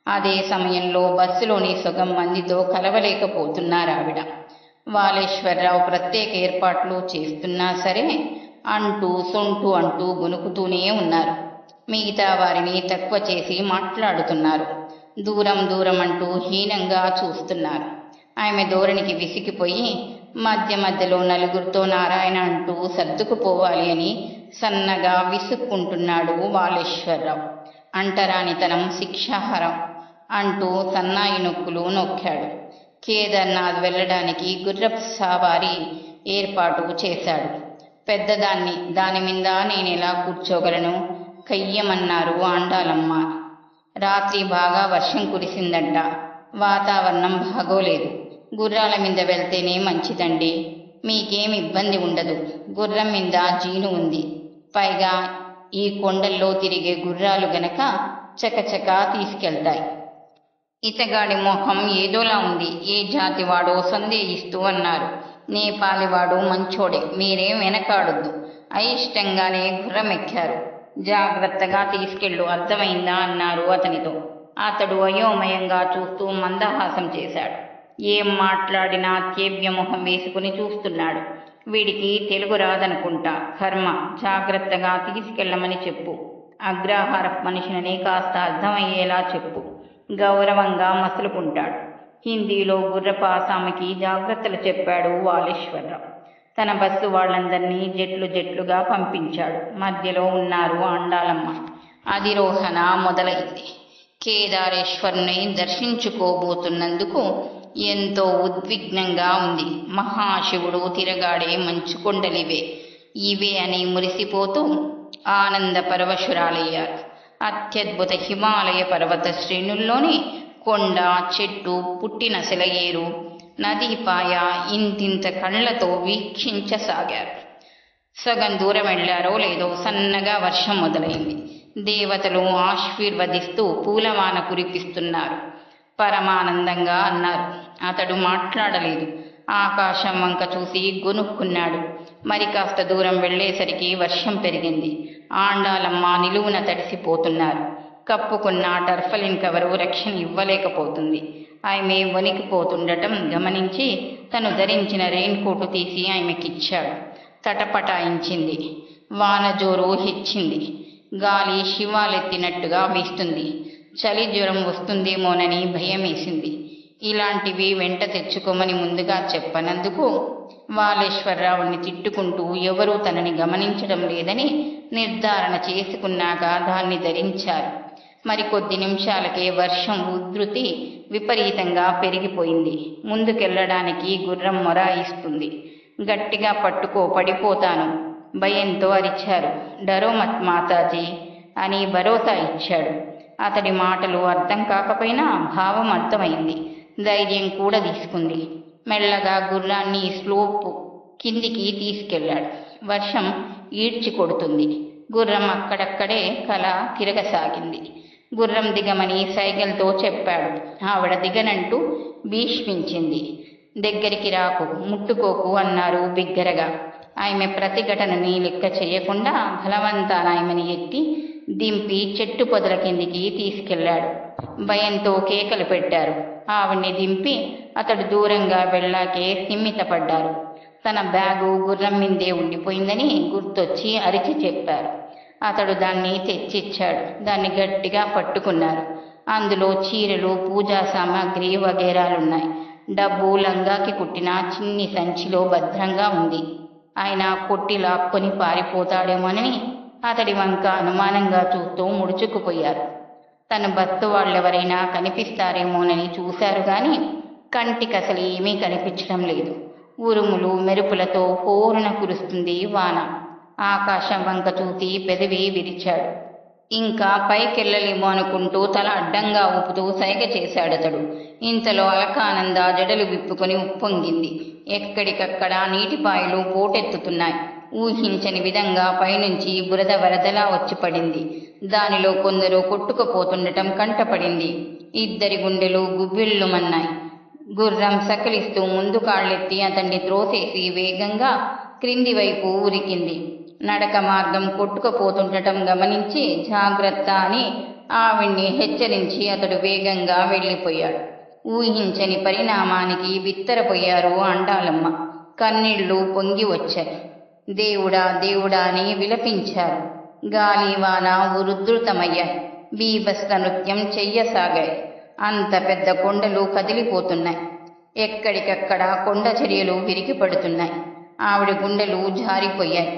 అదే సమయంలో బస్సులోని సగం మందితో కలవలేకపోతున్నారావిడ. వాలేశ్వరరావు ప్రత్యేక ఏర్పాట్లు చేస్తున్నా సరే అంటూ సొంటూ అంటూ గొనుకుతూనే ఉన్నారు. మిగతా వారిని తక్కువ చేసి మాట్లాడుతున్నారు. దూరం దూరం అంటూ హీనంగా చూస్తున్నారు. ఆమె ధోరణికి విసిగిపోయి మధ్య మధ్యలో నలుగురితో నారాయణ అంటూ సర్దుకుపోవాలి అని సన్నగా విసుక్కుంటున్నాడు వాలేశ్వరరావు. అంటరానితనం శిక్షాహారం అంటూ సన్నాయి నొక్కులు నొక్కాడు. కేదార్నాథ్ వెళ్ళడానికి గుర్రపు సవారీ ఏర్పాటు చేశాడు. పెద్దదాన్ని, దాని మీద నేనెలా కూర్చోగలను? కయ్యమన్నారు ఆండాలమ్మ. రాత్రి బాగా వర్షం కురిసిందంట. వాతావరణం బాగోలేదు. గుర్రాల మీద వెళ్తేనే మంచిదండి. మీకేం ఇబ్బంది ఉండదు. గుర్రం మీద జీను ఉంది. పైగా ఈ కొండల్లో తిరిగే గుర్రాలు గనక చకచకా తీసుకెళ్తాయి. ఇతగాడి మొహం ఏదోలా ఉంది. ఏ జాతివాడో సందేహిస్తూ అన్నారు. నేపాలివాడు మంచోడే, మీరేం వెనకాడొద్దు. అయిష్టంగానే గుర్రం ఎక్కారు. జాగ్రత్తగా తీసుకెళ్ళు, అర్థమైందా అన్నారు అతనితో. అతడు అయోమయంగా చూస్తూ మందహాసం చేశాడు. ఏం మాట్లాడినా అత్యేవ్యమొహం వేసుకుని చూస్తున్నాడు. వీడికి తెలుగు రాదనుకుంటా. కర్మ, జాగ్రత్తగా తీసుకెళ్ళమని చెప్పు. అగ్రహార మనిషినని కాస్త అర్థమయ్యేలా చెప్పు. గౌరవంగా మసులుకుంటాడు. హిందీలో గుర్రపాసామికి జాగ్రత్తలు చెప్పాడు వాలేశ్వరరావు. తన బస్సు వాళ్ళందరినీ జట్లు జట్లుగా పంపించాడు. మధ్యలో ఉన్నారు ఆండాలమ్మ. అధిరోహణ మొదలైంది. కేదారేశ్వరుని దర్శించుకోబోతున్నందుకు ఎంతో ఉద్విగ్నంగా ఉంది. మహాశివుడు తిరగాడే మంచుకొండలివే ఇవే అని మురిసిపోతూ ఆనంద పరవశురాలయ్యారు. అత్యద్భుత హిమాలయ పర్వత శ్రేణుల్లోని కొండ, చెట్టు, పుట్టిన సెలయేరు, నదీపాయ ఇంతింత కళ్ళతో వీక్షించసాగారు. సగం దూరం వెళ్లారో లేదో సన్నగా వర్షం మొదలైంది. దేవతలు ఆశీర్వదిస్తూ పూలవాన కురిపిస్తున్నారు. పరమానందంగా అన్నారు. అతడు మాట్లాడలేదు. ఆకాశం వంక చూసి గొనుక్కున్నాడు. మరి కాస్త దూరం వెళ్లేసరికి వర్షం పెరిగింది. ఆండాలమ్మ నిలువున తడిసిపోతున్నారు. కప్పుకున్న టర్ఫలిన్ కవరు రక్షణ ఇవ్వలేకపోతుంది. ఆమె వణికిపోతుండటం గమనించి తను ధరించిన రెయిన్ కోటు తీసి ఆమెకిచ్చాడు. తటపటాయించింది. వాన జోరు హెచ్చింది. గాలి శివాలెత్తినట్టుగా వీస్తుంది. చలి జ్వరం వస్తుందేమోనని భయమేసింది. ఇలాంటివి వెంట తెచ్చుకోమని ముందుగా చెప్పనందుకు వాలేశ్వరరావుని తిట్టుకుంటూ ఎవరూ తనని గమనించడం లేదని నిర్ధారణ చేసుకున్నాక దాన్ని ధరించారు. మరికొద్ది నిమిషాలకే వర్షం ఉధృతి విపరీతంగా పెరిగిపోయింది. ముందుకెళ్లడానికి గుర్రం మొరాయిస్తుంది. గట్టిగా పట్టుకో, పడిపోతాను. భయంతో అరిచారు. డరో మత్ మాతాజీ అని భరోసా ఇచ్చాడు. అతడి మాటలు అర్థం కాకపోయినా భావం అర్థమైంది. ధైర్యం కూడా తీసుకుంది. మెల్లగా గుర్రాన్ని స్లోపు కిందికి తీసుకెళ్లాడు. వర్షం ఈడ్చి కొడుతుంది. గుర్రం అక్కడక్కడే కల తిరగసాగింది. గుర్రం దిగమని సైగలతో చెప్పాడు. ఆవిడ దిగనంటూ భీష్మించింది. దగ్గరికి రాకు, ముట్టుకోకు అన్నారు బిగ్గరగా. ఆమె ప్రతిఘటనని లెక్క చేయకుండా బలవంతాన ఆమెని ఎత్తి దింపి చెట్టు పొదల కిందికి తీసుకెళ్లాడు. భయంతో కేకలు పెట్టారు. ఆవిడ్ని దింపి అతడు దూరంగా వెళ్ళాకే స్థిమితపడ్డారు. తన బ్యాగు గుర్రం మీదే ఉండిపోయిందని గుర్తొచ్చి అరిచి చెప్పారు. అతడు దాన్ని తెచ్చిచ్చాడు. దాన్ని గట్టిగా పట్టుకున్నారు. అందులో చీరలు, పూజా సామాగ్రి వగేరాలున్నాయి. డబ్బు లంగాకి కుట్టిన చిన్ని సంచిలో భద్రంగా ఉంది. ఆయన కొట్టి లాక్కొని పారిపోతాడేమోనని అతడి వంక అనుమానంగా చూస్తూ ముడుచుకుపోయారు. తన భర్త వాళ్ళెవరైనా కనిపిస్తారేమోనని చూశారు గాని కంటికసలు ఏమీ కనిపించడం లేదు. ఉరుములు మెరుపులతో హోరున కురుస్తుంది వాన. ఆకాశం వంక చూసి పెదవి విరిచాడు. ఇంకా పైకెళ్ళలేమో అనుకుంటూ తల అడ్డంగా ఊపుతూ సైగ చేశాడతడు. ఇంతలో అలకానంద జడలు విప్పుకొని ఉప్పొంగింది. ఎక్కడికక్కడ నీటిపాయలు పోటెత్తుతున్నాయి. ఊహించని విధంగా పైనుంచి బురద వరదలా వచ్చి పడింది. దానిలో కొందరు కొట్టుకుపోతుండటం కంటపడింది. ఇద్దరి గుండెలు గుబ్బిళ్ళుమన్నాయి. గుర్రం సకిలిస్తూ ముందు కాళ్ళెత్తి అతన్ని త్రోసేసి వేగంగా క్రింది వైపు ఉరికింది. నడక మార్గం కొట్టుకుపోతుండటం గమనించి జాగ్రత్త అని ఆవిడ్ని హెచ్చరించి అతడు వేగంగా వెళ్ళిపోయాడు. ఊహించని పరిణామానికి బిత్తరపోయారు ఆండాళమ్మ. కన్నీళ్లు పొంగి వచ్చాయి. దేవుడా దేవుడా అని విలపించారు. గాలి వాన ఉధృతమయ్యాయి. బీభత్స నృత్యం చెయ్యసాగాయి. అంత పెద్ద కొండలు కదిలిపోతున్నాయి. ఎక్కడికక్కడ కొండ చర్యలు విరిగి పడుతున్నాయి. ఆవిడ గుండెలు జారిపోయాయి.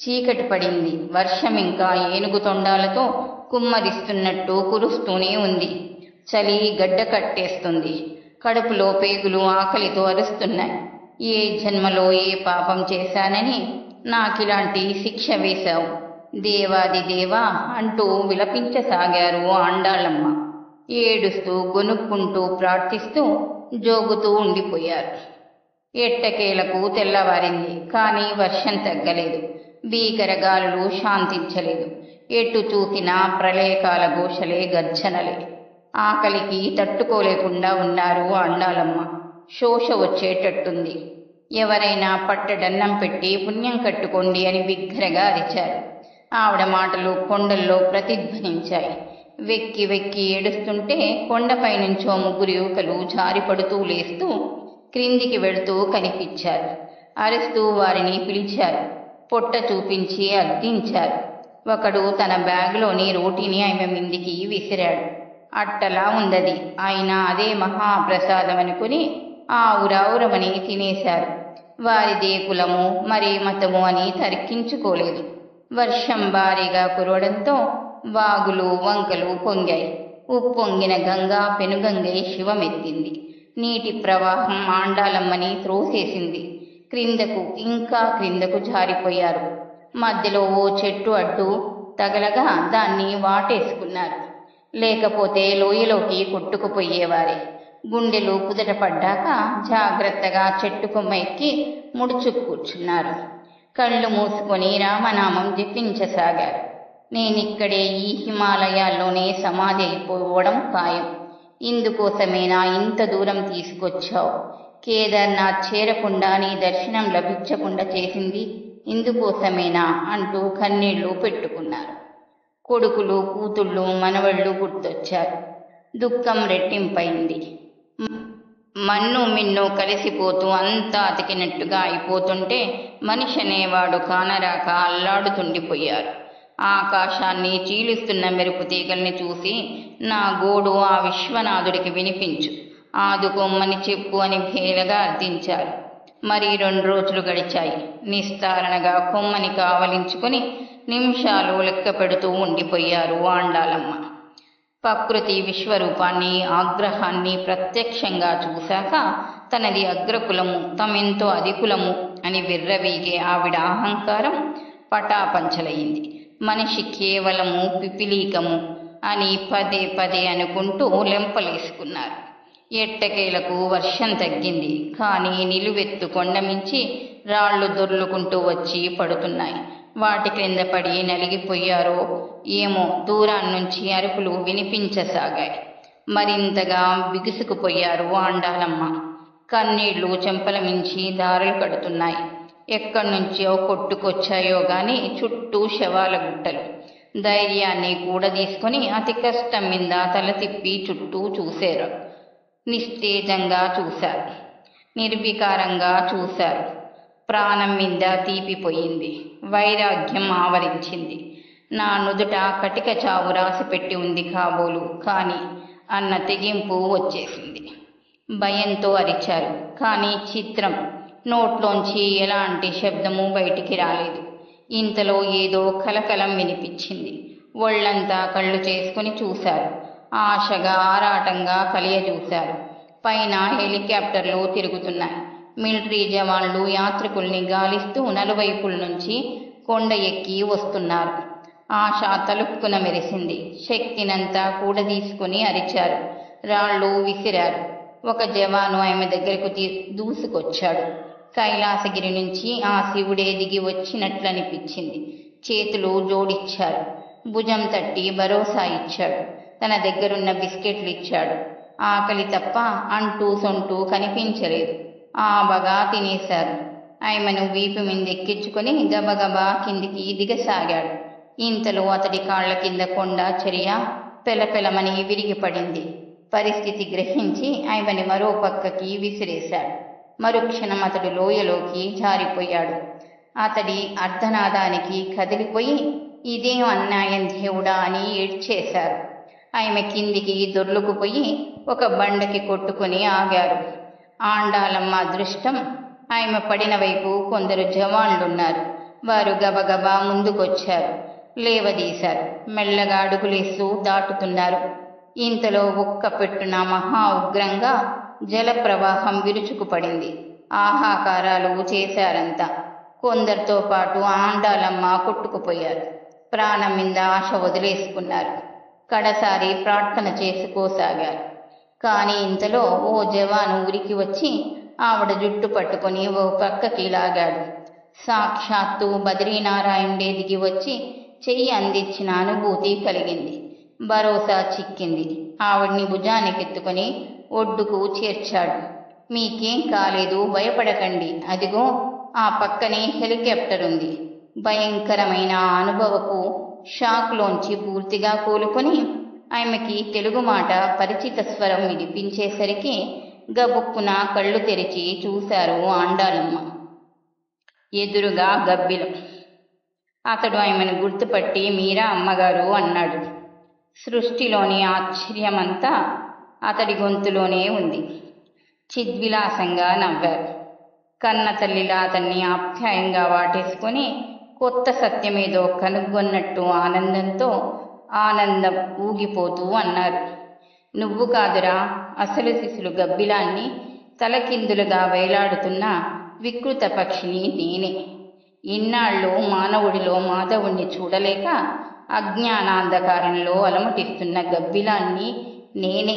చీకటి పడింది. వర్షం ఇంకా ఏనుగు తొండాలతో కుమ్మరిస్తున్నట్టు కురుస్తూనే ఉంది. చలి గడ్డ కట్టేస్తుంది. కడుపులో పేగులు ఆకలితో అరుస్తున్నాయి. ఏ జన్మలో ఏ పాపం చేశానని నాకిలాంటి శిక్ష వేశావు దేవాది దేవా అంటూ విలపించసాగారు ఆండాళమ్మ. ఏడుస్తూ గొనుక్కుంటూ ప్రార్థిస్తూ జోగుతూ ఉండిపోయారు. ఎట్టకేలకు తెల్లవారింది. కానీ వర్షం తగ్గలేదు. భీకర గాలులు శాంతించలేదు. ఎటు చూసినా ప్రళయకాల ఘోషలే, గర్జనలే. ఆకలికి తట్టుకోలేకుండా ఉన్నారు ఆండాళమ్మ. శోష వచ్చేటట్టుంది. ఎవరైనా పట్టడన్నం పెట్టి పుణ్యం కట్టుకోండి అని బిగ్గరగా అరిచారు. ఆవిడ మాటలు కొండల్లో ప్రతిధ్వనించాయి. వెక్కి వెక్కి ఏడుస్తుంటే కొండపై నుంచో ముగ్గురు యువకులు జారిపడుతూ లేస్తూ క్రిందికి వెళుతూ కనిపించారు. అరుస్తూ వారిని పిలిచారు. పొట్ట చూపించి అర్థించారు. ఒకడు తన బ్యాగులోని రోటీని ఆమె మిందికి విసిరాడు. అట్టలా ఉందది. ఆయన అదే మహాప్రసాదం అనుకుని ఆవురావురమని తినేశారు. వారిదే కులము మరే మతము అని తర్కించుకోలేదు. వర్షం భారీగా కురవడంతో వాగులు వంకలు పొంగాయి. ఉప్పొంగిన గంగా పెనుగంగై శివమెత్తింది. నీటి ప్రవాహం ఆండాళమ్మని త్రోసేసింది. క్రిందకు ఇంకా క్రిందకు జారిపోయారు. మధ్యలో ఓ చెట్టు అడ్డు తగలగా దాన్ని వాటేసుకున్నారు. లేకపోతే లోయలోకి కొట్టుకుపోయేవారే. గుండెలు కుదట పడ్డాక జాగ్రత్తగా చెట్టు కొమ్మ ఎక్కి ముడుచు కూర్చున్నారు. కళ్ళు మూసుకొని రామనామం జపించసాగారు. నేనిక్కడే ఈ హిమాలయాల్లోనే సమాధి అయిపోవడం ఖాయం. ఇందుకోసమేనా ఇంత దూరం తీసుకొచ్చావు? కేదార్నాథ్ చేరకుండా నీ దర్శనం లభించకుండా చేసింది ఇందుకోసమేనా అంటూ కన్నీళ్లు పెట్టుకున్నారు. కొడుకులు, కూతుళ్ళు, మనవళ్ళు గుర్తొచ్చారు. దుఃఖం రెట్టింపైంది. మన్ను మిన్ను కలిసిపోతూ అంతా అతికినట్టుగా అయిపోతుంటే మనిషి అనేవాడు కానరాక అల్లాడుతుండిపోయారు. ఆకాశాన్ని చీలుస్తున్న మెరుపు తీగల్ని చూసి నా గోడు ఆ విశ్వనాథుడికి వినిపించు, ఆదుకోమ్మని చెప్పు అని భేలగా అర్థించారు. మరి 2 రోజులు గడిచాయి. నిస్తారణగా కొమ్మని కావలించుకుని నిమిషాలు లెక్క పెడుతూ ఉండిపోయారు ఆండాళమ్మ. ప్రకృతి విశ్వరూపాన్ని, ఆగ్రహాన్ని ప్రత్యక్షంగా చూశాక తనది అగ్రకులము, తమెంతో అధికులము అని విర్రవీగే ఆవిడ అహంకారం పటాపంచలయింది. మనిషి కేవలము పిపిలీకము అని పదే పదే అనుకుంటూ లెంపలేసుకున్నారు. ఎట్టకేలకు వర్షం తగ్గింది. కానీ నిలువెత్తు కొండమించి రాళ్లు దొర్లుకుంటూ వచ్చి పడుతున్నాయి. వాటి క్రింద పడి నలిగిపోయారో ఏమో దూరాన్నుంచి అరుపులు వినిపించసాగాయి. మరింతగా బిగుసుకుపోయారు ఆండాళమ్మ. కన్నీళ్లు చెంపల మించి దారులు కడుతున్నాయి. ఎక్కడి నుంచో కొట్టుకొచ్చాయో గాని చుట్టూ శవాల గుట్టలు. ధైర్యాన్ని కూడదీసుకొని అతి కష్టం మీద తల తిప్పి చుట్టూ చూశారు. నిస్తేజంగా చూశారు, నిర్వికారంగా చూశారు. ప్రాణం మీద తీపిపోయింది, వైరాగ్యం ఆవరించింది. నా నుదుట కటిక చావు రాసిపెట్టి ఉంది కాబోలు కానీ అన్న తెగింపు వచ్చేసింది. భయంతో అరిచారు, కానీ చిత్రం, నోట్లోంచి ఎలాంటి శబ్దము బయటికి రాలేదు. ఇంతలో ఏదో కలకలం వినిపించింది. ఒళ్ళంతా కళ్ళు చేసుకుని చూశారు. ఆశగా ఆరాటంగా కలియజూశారు. పైన హెలికాప్టర్లు తిరుగుతున్నాయి. మిలిటరీ జవాన్లు యాత్రికుల్ని గాలిస్తూ నలువైపుల నుంచి కొండ ఎక్కి వస్తున్నారు. ఆశ తలుక్కున మెరిసింది. శక్తినంతా కూడదీసుకుని అరిచారు. రాళ్ళు విసిరారు. ఒక జవాను ఆమె దగ్గరకు దూసుకొచ్చాడు. కైలాసగిరి నుంచి ఆ శివుడే దిగి వచ్చినట్లనిపించింది. చేతులు జోడిచ్చారు. భుజం తట్టి భరోసా ఇచ్చాడు. తన దగ్గరున్న బిస్కెట్లు ఇచ్చాడు. ఆకలి తప్ప అంటూ సొంటూ కనిపించలేదు. బాగా తినేశారు. ఆమెను వీపు మీదెక్కించుకొని గబగబా కిందికి దిగసాగాడు. ఇంతలో అతడి కాళ్ల కింద కొండ చర్య పెలపెలమని విరిగిపడింది. పరిస్థితి గ్రహించి ఆమెని మరో పక్కకి విసిరేశాడు. మరుక్షణం అతడు లోయలోకి జారిపోయాడు. అతడి అర్ధనాదానికి కదిలిపోయి ఇదేం అన్యాయం దేవుడా అని ఏడ్చేశారు. ఆమె కిందికి దొర్లుకుపోయి ఒక బండకి కొట్టుకుని ఆగారు. ఆండాలమ్మ అదృష్టం, ఆమె పడిన వైపు కొందరు జవాన్లున్నారు. వారు గబగబా ముందుకొచ్చారు. లేవదీశారు. మెల్లగా అడుగులేస్తూ దాటుతున్నారు. ఇంతలో ఒక్క పెట్టున మహా ఉగ్రంగా జల ప్రవాహం విరుచుకుపడింది. ఆహాకారాలు చేశారంతా. కొందరితో పాటు ఆండాలమ్మ కొట్టుకుపోయారు. ప్రాణం మీద ఆశ వదిలేసుకున్నారు. కడసారి ప్రార్థన చేసుకోసాగారు. కానీ ఇంతలో ఓ జవాను ఉరికి వచ్చి ఆవిడ జుట్టు పట్టుకుని ఓ పక్కకి లాగాడు. సాక్షాత్తు బద్రీనారాయణుడే దిగి వచ్చి చెయ్యి అందించిన అనుభూతి కలిగింది. భరోసా చిక్కింది. ఆవిడ్ని భుజానికెత్తుకుని ఒడ్డుకు చేర్చాడు. మీకేం కాలేదు, భయపడకండి. అదిగో ఆ పక్కనే హెలికాప్టర్ ఉంది. భయంకరమైన అనుభవపు షాక్లోంచి పూర్తిగా కోలుకొని ఆమెకి తెలుగు మాట పరిచిత స్వరం వినిపించేసరికి గబుక్కున కళ్ళు తెరిచి చూశారు ఆండాలమ్మ. ఎదురుగా గబ్బిలం. అతడు ఆమెను గుర్తుపట్టి మీరా అమ్మగారు అన్నాడు. సృష్టిలోని ఆశ్చర్యమంతా అతడి గొంతులోనే ఉంది. చిద్విలాసంగా నవ్వారు. కన్న తల్లిలా అతన్ని ఆప్యాయంగా వాటేసుకొని కొత్త సత్యమేదో కనుగొన్నట్టు ఆనందం ఊగిపోతూ అన్నారు. నువ్వు కాదురా అసలు శిశులు గబ్బిలాన్ని, తలకిందులుగా వేలాడుతున్న వికృత పక్షిని నేనే. ఇన్నాళ్ళు మానవుడిలో మాధవుణ్ణి చూడలేక అజ్ఞానాంధకారంలో అలమటిస్తున్న గబ్బిలాన్ని నేనే.